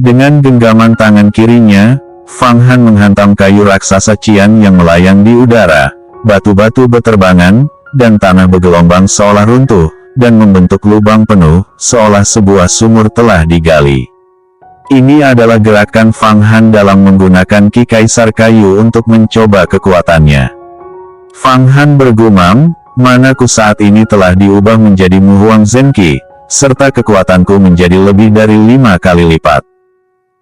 Dengan genggaman tangan kirinya, Fang Han menghantam kayu raksasa Qian yang melayang di udara. Batu-batu beterbangan, dan tanah bergelombang seolah runtuh, dan membentuk lubang penuh, seolah sebuah sumur telah digali. Ini adalah gerakan Fang Han dalam menggunakan Ki Kaisar Kayu untuk mencoba kekuatannya. Fang Han bergumam, manaku saat ini telah diubah menjadi Mu Huang Zenqi, serta kekuatanku menjadi lebih dari 5 kali lipat.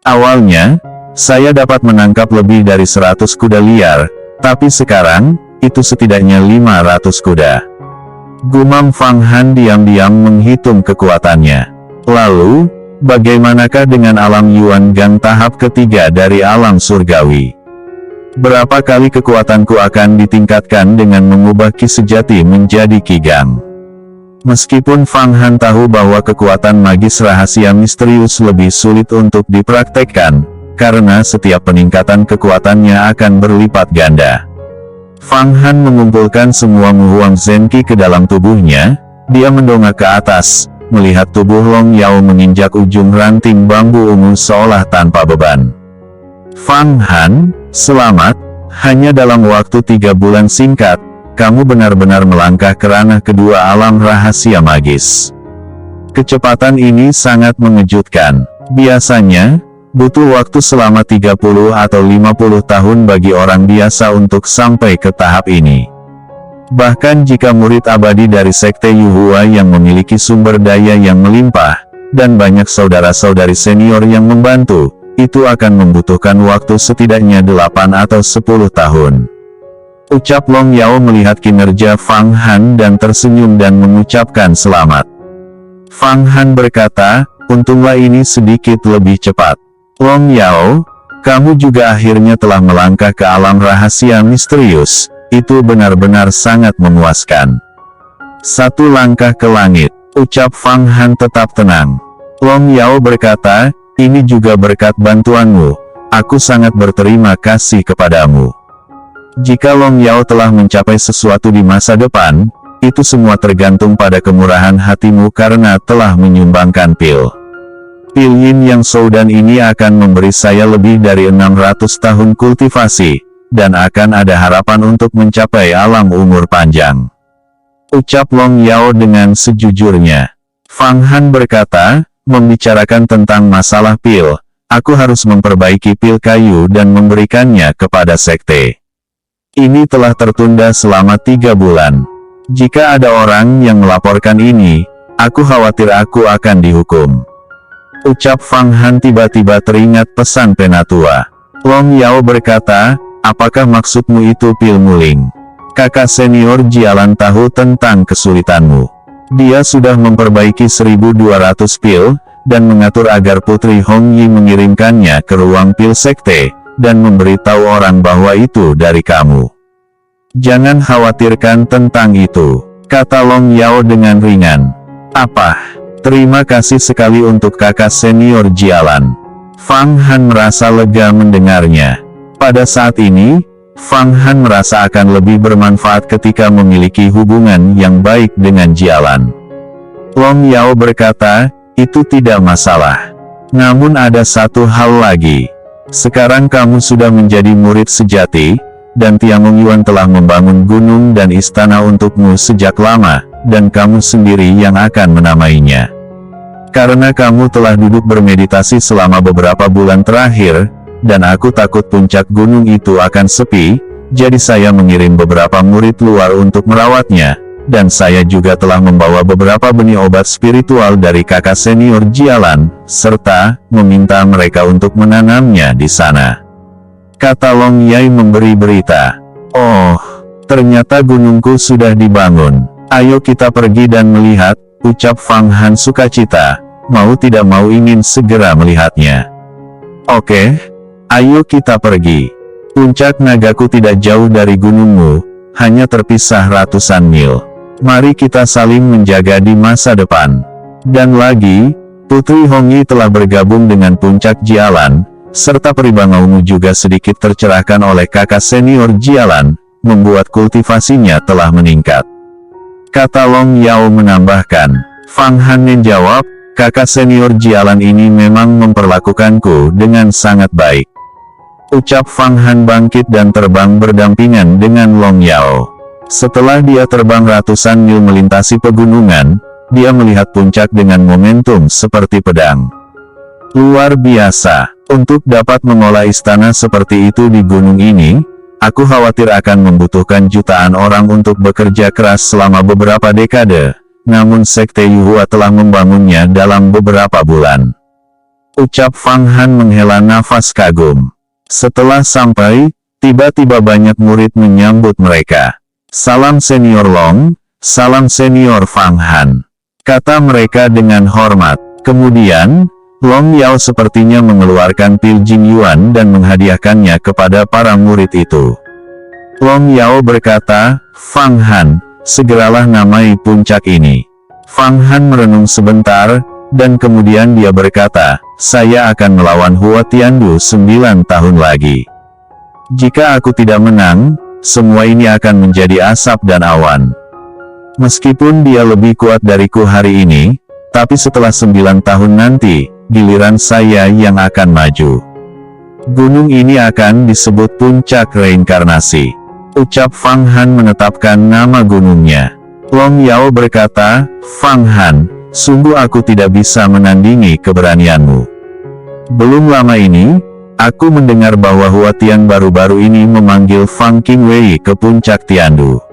Awalnya, saya dapat menangkap lebih dari 100 kuda liar, tapi sekarang, itu setidaknya 500 kuda. Gumam Fang Han diam-diam menghitung kekuatannya. Lalu, bagaimanakah dengan alam Yuan Gang tahap ketiga dari alam surgawi? Berapa kali kekuatanku akan ditingkatkan dengan mengubah Ki sejati menjadi Ki Gang? Meskipun Fang Han tahu bahwa kekuatan magis rahasia misterius lebih sulit untuk dipraktekkan, karena setiap peningkatan kekuatannya akan berlipat ganda. Fang Han mengumpulkan semua Mu Huang Zenqi ke dalam tubuhnya. Dia mendongak ke atas, melihat tubuh Long Yao menginjak ujung ranting bambu ungu seolah tanpa beban. Fang Han, selamat, hanya dalam waktu 3 bulan singkat, kamu benar-benar melangkah ke ranah kedua alam rahasia magis. Kecepatan ini sangat mengejutkan. Biasanya, butuh waktu selama 30 atau 50 tahun bagi orang biasa untuk sampai ke tahap ini. Bahkan jika murid abadi dari Sekte Yuhua yang memiliki sumber daya yang melimpah, dan banyak saudara-saudari senior yang membantu, itu akan membutuhkan waktu setidaknya 8 atau 10 tahun. Ucap Long Yao melihat kinerja Fang Han dan tersenyum dan mengucapkan selamat. Fang Han berkata, untunglah ini sedikit lebih cepat. Long Yao, kamu juga akhirnya telah melangkah ke alam rahasia misterius, itu benar-benar sangat memuaskan. 1 langkah ke langit, ucap Fang Han tetap tenang. Long Yao berkata, ini juga berkat bantuanmu, aku sangat berterima kasih kepadamu. Jika Long Yao telah mencapai sesuatu di masa depan, itu semua tergantung pada kemurahan hatimu karena telah menyumbangkan pil. Pil Yin Yang Soudan ini akan memberi saya lebih dari 600 tahun kultivasi, dan akan ada harapan untuk mencapai alam umur panjang. Ucap Long Yao dengan sejujurnya. Fang Han berkata, membicarakan tentang masalah pil, aku harus memperbaiki pil kayu dan memberikannya kepada sekte. Ini telah tertunda selama 3 bulan. Jika ada orang yang melaporkan ini, aku khawatir aku akan dihukum. Ucap Fang Han tiba-tiba teringat pesan penatua. Long Yao berkata, apakah maksudmu itu pil muling? Kakak senior Jialan tahu tentang kesulitanmu. Dia sudah memperbaiki 1200 pil, dan mengatur agar Putri Hong Yi mengirimkannya ke ruang pil sekte, dan memberitahu orang bahwa itu dari kamu. Jangan khawatirkan tentang itu, kata Long Yao dengan ringan. Apa? Terima kasih sekali untuk kakak senior Jialan. Fang Han merasa lega mendengarnya. Pada saat ini, Fang Han merasa akan lebih bermanfaat ketika memiliki hubungan yang baik dengan Jialan. Long Yao berkata, itu tidak masalah. Namun ada satu hal lagi. Sekarang kamu sudah menjadi murid sejati, dan Tiangong Yuan telah membangun gunung dan istana untukmu sejak lama, dan kamu sendiri yang akan menamainya. Karena kamu telah duduk bermeditasi selama beberapa bulan terakhir, dan aku takut puncak gunung itu akan sepi, jadi saya mengirim beberapa murid luar untuk merawatnya, dan saya juga telah membawa beberapa benih obat spiritual dari kakak senior Jialan, serta meminta mereka untuk menanamnya di sana. Kata Long Yai memberi berita. Oh, ternyata gunungku sudah dibangun. Ayo kita pergi dan melihat, ucap Fang Han sukacita, mau tidak mau ingin segera melihatnya. Oke, ayo kita pergi. Puncak nagaku tidak jauh dari gunungmu, hanya terpisah ratusan mil. Mari kita saling menjaga di masa depan. Dan lagi, Putri Hong Yi telah bergabung dengan puncak Jialan, serta peribangaumu juga sedikit tercerahkan oleh kakak senior Jialan, membuat kultivasinya telah meningkat. Kata Long Yao menambahkan. Fang Han menjawab, kakak senior Jialan ini memang memperlakukanku dengan sangat baik. Ucap Fang Han bangkit dan terbang berdampingan dengan Long Yao. Setelah dia terbang ratusan mil melintasi pegunungan, dia melihat puncak dengan momentum seperti pedang. Luar biasa, untuk dapat mengolah istana seperti itu di gunung ini, aku khawatir akan membutuhkan jutaan orang untuk bekerja keras selama beberapa dekade, namun Sekte Yuhua telah membangunnya dalam beberapa bulan. Ucap Fang Han menghela nafas kagum. Setelah sampai, tiba-tiba banyak murid menyambut mereka. Salam senior Long, salam senior Fang Han, kata mereka dengan hormat. Kemudian, Long Yao sepertinya mengeluarkan pil Jin Yuan dan menghadiahkannya kepada para murid itu. Long Yao berkata, Fang Han, segeralah namai puncak ini. Fang Han merenung sebentar, dan kemudian dia berkata, saya akan melawan Hua Tiandu 9 tahun lagi. Jika aku tidak menang, semua ini akan menjadi asap dan awan. Meskipun dia lebih kuat dariku hari ini, tapi setelah 9 tahun nanti, giliran saya yang akan maju. Gunung ini akan disebut puncak reinkarnasi. Ucap Fang Han menetapkan nama gunungnya. Long Yao berkata, Fang Han, sungguh aku tidak bisa menandingi keberanianmu. Belum lama ini, aku mendengar bahwa Hua Tian baru-baru ini memanggil Fang Qingwei ke puncak Tiandu.